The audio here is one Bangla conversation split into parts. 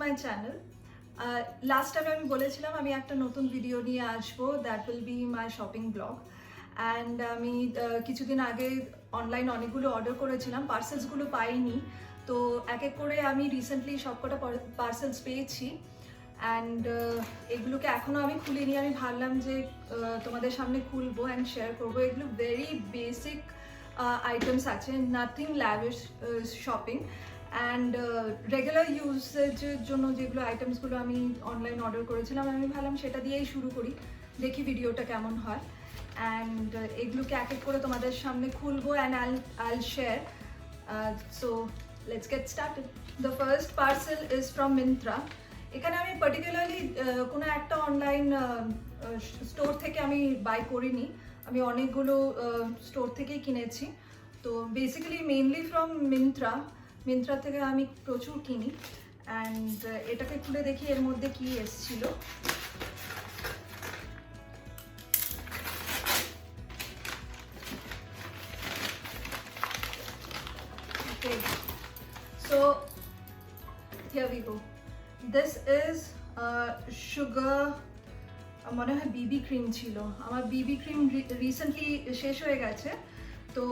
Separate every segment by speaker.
Speaker 1: my channel. Last time আমি বলেছিলাম আমি একটা নতুন ভিডিও নিয়ে আসবো, that will be my shopping blog. And আমি কিছুদিন আগে অনলাইন অনেকগুলো অর্ডার করেছিলাম, পার্সেলসগুলো পাইনি। তো এক এক করে আমি রিসেন্টলি সবকটা পার্সেলস পেয়েছি। অ্যান্ড এগুলোকে এখনও আমি খুলিনি। আমি ভাবলাম যে তোমাদের সামনে খুলবো অ্যান্ড শেয়ার করবো। এগুলো ভেরি বেসিক আইটেমস আছে, nothing lavish shopping. And regular ইউজেজের জন্য যেগুলো আইটেমসগুলো আমি অনলাইন অর্ডার করেছিলাম, আমি ভাবলাম সেটা দিয়েই শুরু করি, দেখি ভিডিওটা কেমন হয়। অ্যান্ড এগুলোকে এক এক করে তোমাদের সামনে খুলবো and I'll share. So let's get started. The first parcel is from Myntra. এখানে আমি পার্টিকুলারলি কোনো একটা অনলাইন স্টোর থেকে আমি বাই করিনি, আমি অনেকগুলো স্টোর থেকেই কিনেছি। তো বেসিক্যালি মেনলি ফ্রম মিন্ত্রা থেকে আমি প্রচুর কিনি। অ্যান্ড এটাকে খুলে দেখি এর মধ্যে কি এসছিল। Okay, so here we go. This is sugar, মনে হয় বিবি ক্রিম ছিল। আমার বিবি ক্রিম রিসেন্টলি শেষ হয়ে গেছে, তো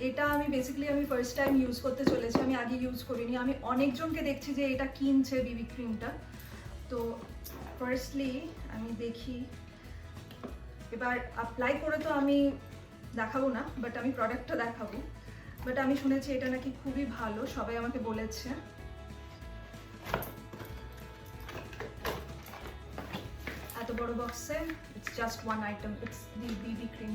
Speaker 1: এটা আমি বেসিক্যালি ফার্স্ট টাইম ইউজ করতে চলেছি। আমি আগে ইউজ করিনি। আমি অনেকজনকে দেখছি যে এটা কিনছে বিবি ক্রিমটা। তো ফার্স্টলি আমি দেখি, এবার অ্যাপ্লাই করে তো আমি দেখাবো না, বাট আমি প্রোডাক্টটা দেখাবো। বাট আমি শুনেছি এটা নাকি খুবই ভালো, সবাই আমাকে বলেছে। এত বড় বক্সে it's just one item, it's the Bibi cream.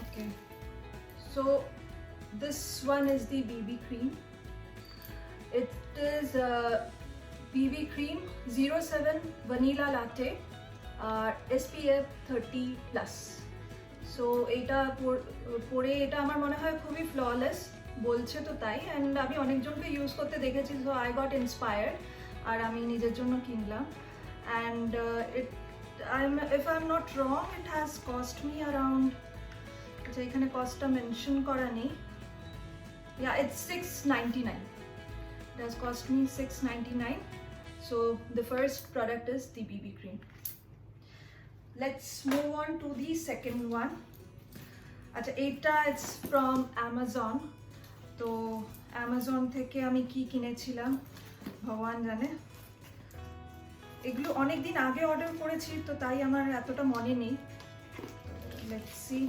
Speaker 1: Okay, so this one is the BB cream. It is BB cream 07 vanilla latte, SPF 30+. So এটা পরে এটা আমার মনে হয় খুবই ফ্ললেস, বলছে তো তাই। অ্যান্ড আমি অনেকজনকে ইউজ করতে দেখেছি, সো আই গট ইন্সপায়ার্ড আর আমি নিজের জন্য কিনলাম। And if I'm not wrong, it has cost me around, আচ্ছা এখানে কস্টটা মেনশন করা নেই। Yeah, it's $6.99. It has cost me $6.99. So the first product is the BB cream. Let's move on to the second one. আচ্ছা এটা it's from Amazon. তো Amazon থেকে আমি কি কিনেছিলাম ভগবান জানে। এগুলো অনেকদিন আগে অর্ডার করেছি, তো তাই আমার এতটা মনে নেই। Let's see.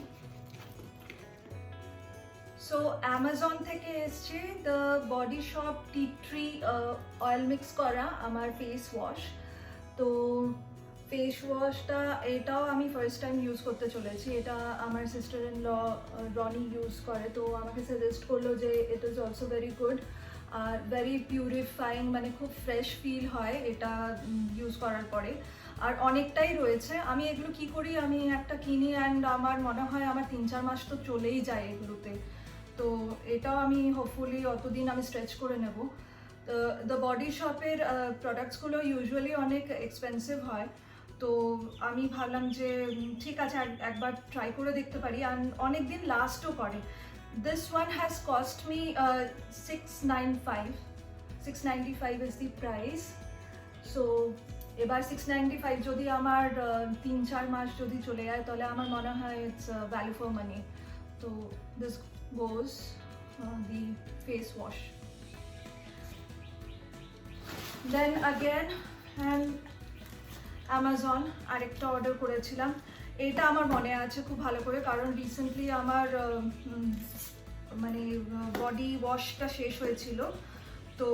Speaker 1: সো অ্যামাজন থেকে এসছে The Body Shop tea tree oil mix করা আমার ফেস ওয়াশ। তো ফেস ওয়াশটা এটাও আমি ফার্স্ট টাইম ইউজ করতে চলেছি। এটা আমার sister in law Roni use করে, তো আমাকে সাজেস্ট করলো যে it is also very good আর ভেরি পিউরিফাইং, মানে খুব ফ্রেশ ফিল হয় এটা ইউজ করার পরে। আর অনেকটাই রয়েছে। আমি এগুলো কি করি, আমি একটা কিনি অ্যান্ড আমার মনে হয় আমার 3-4 মাস তো চলেই যায় এগুলোতে। তো এটাও আমি হোপফুলি অতদিন আমি স্ট্রেচ করে নেব। তো দ্য বডি শপের প্রোডাক্টসগুলো ইউজুয়ালি অনেক এক্সপেন্সিভ হয়, তো আমি ভাবলাম যে ঠিক আছে একবার ট্রাই করে দেখতে পারি। অ্যান্ড অনেক দিন লাস্টও করে। This one has cost me $695 is the price. So এবার $695 যদি আমার 3-4 মাস যদি চলে যায়, তাহলে আমার মনে হয় ইটস ভ্যালু ফর মানি। তো this goes the face wash. Then again and Amazon আরেকটা অর্ডার করেছিলাম। এটা আমার মনে আছে খুব ভালো করে, কারণ রিসেন্টলি আমার মানে বডি ওয়াশটা শেষ হয়েছিল, তো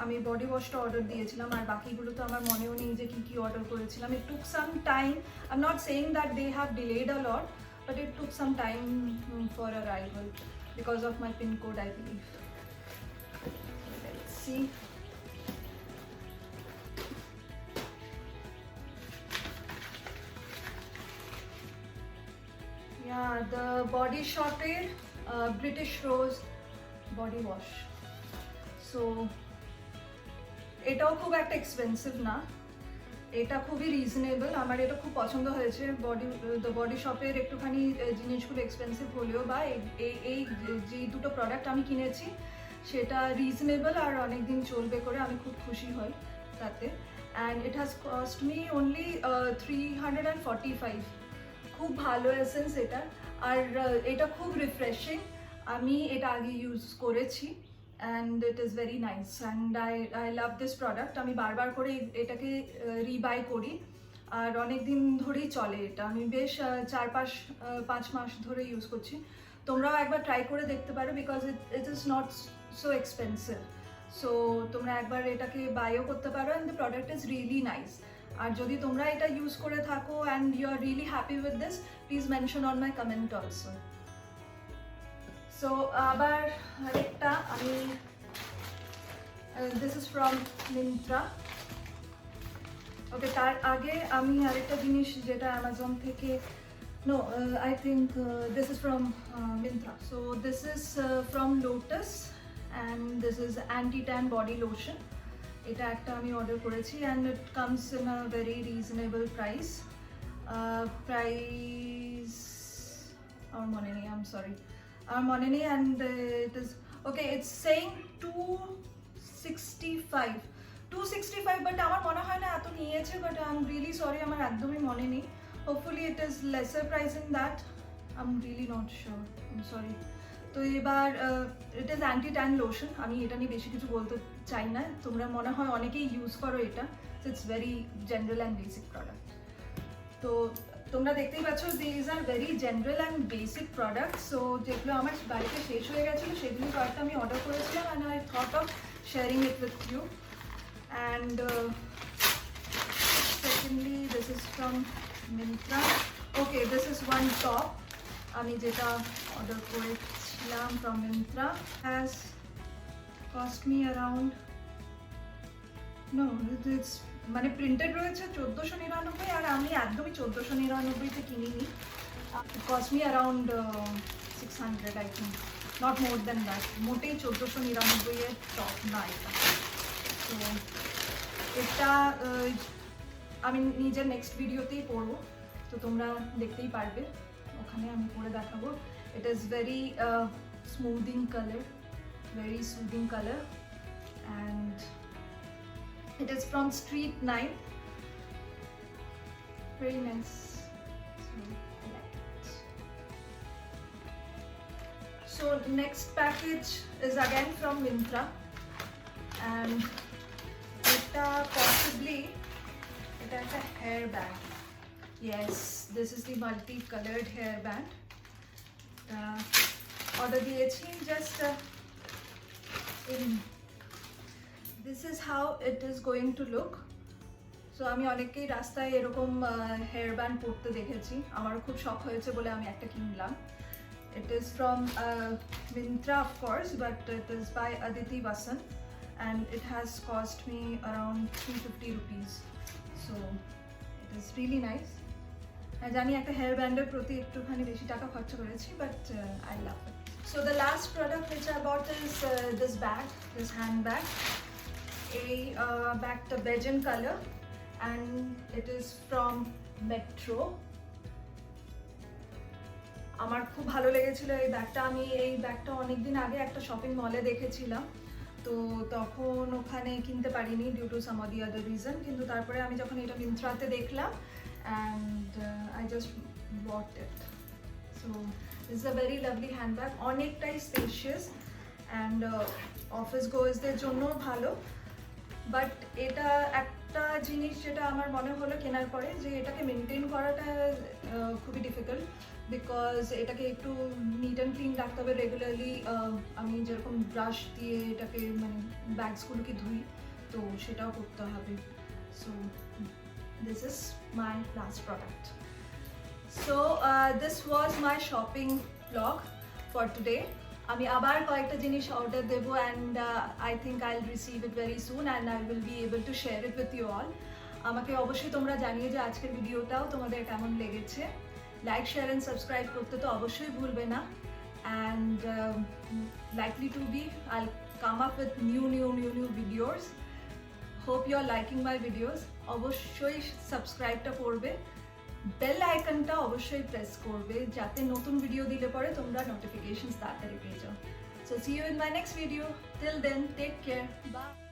Speaker 1: আমি বডি ওয়াশটা অর্ডার দিয়েছিলাম। আর বাকিগুলো তো আমার মনেও নেই যে কি কি অর্ডার করেছিলাম। It took some time, I am not saying that they have delayed a lot, but it took some time for arrival because of my pin code, I believe. Let's see. Yeah, the Body Shop British Rose body wash. So এটাও খুব একটা এক্সপেন্সিভ না, এটা খুবই রিজনেবল। আমার এটা খুব পছন্দ হয়েছে। দ্য বডি শপের একটুখানি জিনিসগুলো এক্সপেন্সিভ হলেও বা এই যে দুটো প্রোডাক্ট আমি কিনেছি সেটা রিজনেবল আর অনেক দিন চলবে করে আমি খুব খুশি হই তাতে। And it has cost me only 345। খুব ভালো এসেন্স এটা, আর এটা খুব রিফ্রেশিং। আমি এটা আগে ইউজ করেছি and it is very nice and I love this product. আমি বারবার করে এটাকে রিবাই করি আর অনেক দিন ধরেই চলে এটা। আমি বেশ 4-5 মাস ধরে ইউজ করছি। তোমরাও একবার ট্রাই করে দেখতে পারো because it is not so expensive. So তোমরা একবার এটাকে বাইও করতে পারো and the product is really nice. আর যদি তোমরা এটা ইউজ করে থাকো and you are really happy with this, please mention on my comment also. So আবার আরেকটা আমি, this is from Myntra. Okay, তার আগে আমি আরেকটা জিনিস যেটা অ্যামাজন থেকে, no, I think this is from Myntra. So this is from Lotus and this is anti-tan body lotion. এটা একটা আমি অর্ডার করেছি and it comes in a very reasonable price. আমার মনে নেই, I'm sorry. আমার মনে নেই and it is, okay, it's saying 265, but আমার মনে হয় না এত নিয়েছে, but I'm really sorry, আমার একদমই মনে নেই। Hopefully it is lesser price than that. I'm really not sure. I'm sorry. তো এবার it is anti-tan lotion. আমি এটা নিয়ে বেশি কিছু বলতে চাই না, তোমরা মনে হয় অনেকেই ইউজ করো এটা। So it's very general and basic product. তো তোমরা দেখতেই পাচ্ছ these are very general and basic products. So যেগুলো আমার বাড়িতে শেষ হয়ে গেছিলো সেগুলো কয়েকটা আমি অর্ডার করেছিলাম and I thought of sharing it with you. And secondly, this is from Myntra. Okay, this is one top আমি যেটা অর্ডার করেছিলাম from Myntra. Has cost me around, no, it's মানে প্রিন্টেড রয়েছে 1499 আর আমি একদমই 1499 তে কিনিনি। It cost me around 600 I think, not more than that. মোটেই 1499 এর টপ না এটা। তো এটা আমি নিজের নেক্সট ভিডিওতেই পরবো, তো তোমরা দেখতেই পারবে, ওখানে আমি পরে দেখাবো। It is very smoothing colour, very soothing color and it is from Street 9. Very nice. So next package is again from Myntra and এটা possibly এটা একটা hair band. Yes, this is the multi-colored hair band. Order দিয়েছি just this is how it is going to look. So আমি অনেকেই রাস্তায় এরকম হেয়ার ব্যান্ড পরতে দেখেছি, আমার খুব শখ হয়েছে বলে আমি একটা কিনলাম। It is from Myntra of course, but it is by Aditi Vasan and it has cost me around 350 rupees. So it is really nice. জানি একটা হেয়ার ব্যান্ডের প্রতি একটুখানি বেশি টাকা খরচা করেছি, but I love it. So the last product which I bought is this bag, this handbag. A bagটা Belgian color and it is from Metro. আমার খুব ভালো লেগেছিল এই ব্যাগটা। আমি এই ব্যাগটা অনেকদিন আগে একটা শপিং মলে দেখেছিলাম, তো তখন ওখানে কিনতে পারিনি due to some or the other reason, কিন্তু তারপরে আমি যখন এটা মিন্ত্রাতে দেখলাম and I just bought it. So this is a very lovely handbag, অনেকটাই স্পেশিয়াস and অফিস গোয়েসদের জন্য ভালো। বাট এটা একটা জিনিস যেটা আমার মনে হলো কেনার পরে, যে এটাকে মেনটেন করাটা খুবই ডিফিকাল্ট, বিকজ এটাকে একটু নিট অ্যান্ড ক্লিন রাখতে হবে রেগুলারলি। আমি যেরকম ব্রাশ দিয়ে এটাকে মানে ব্যাগসগুলোকে ধুই, তো সেটাও করতে হবে। So this is my last product. So this was my shopping vlog for today. আমি আবার কয়েকটা জিনিস অর্ডার দেবো and I think I'll receive it very soon and I will be able to share it with you all. আমাকে অবশ্যই তোমরা জানিয়ে যে আজকের ভিডিওটাও তোমাদের কেমন লেগেছে। লাইক, শেয়ার and সাবস্ক্রাইব করতে তো অবশ্যই ভুলবে না and likely to be I'll come up with new videos. Hope you are liking my videos. অবশ্যই সাবস্ক্রাইবটা করবে, বেল আইকনটা অবশ্যই প্রেস করবে যাতে নতুন ভিডিও দিলে পরে তোমরা নোটিফিকেশনস তাড়াতাড়ি পেয়ে যাও। So see you in my next video. Till then, take care. Bye.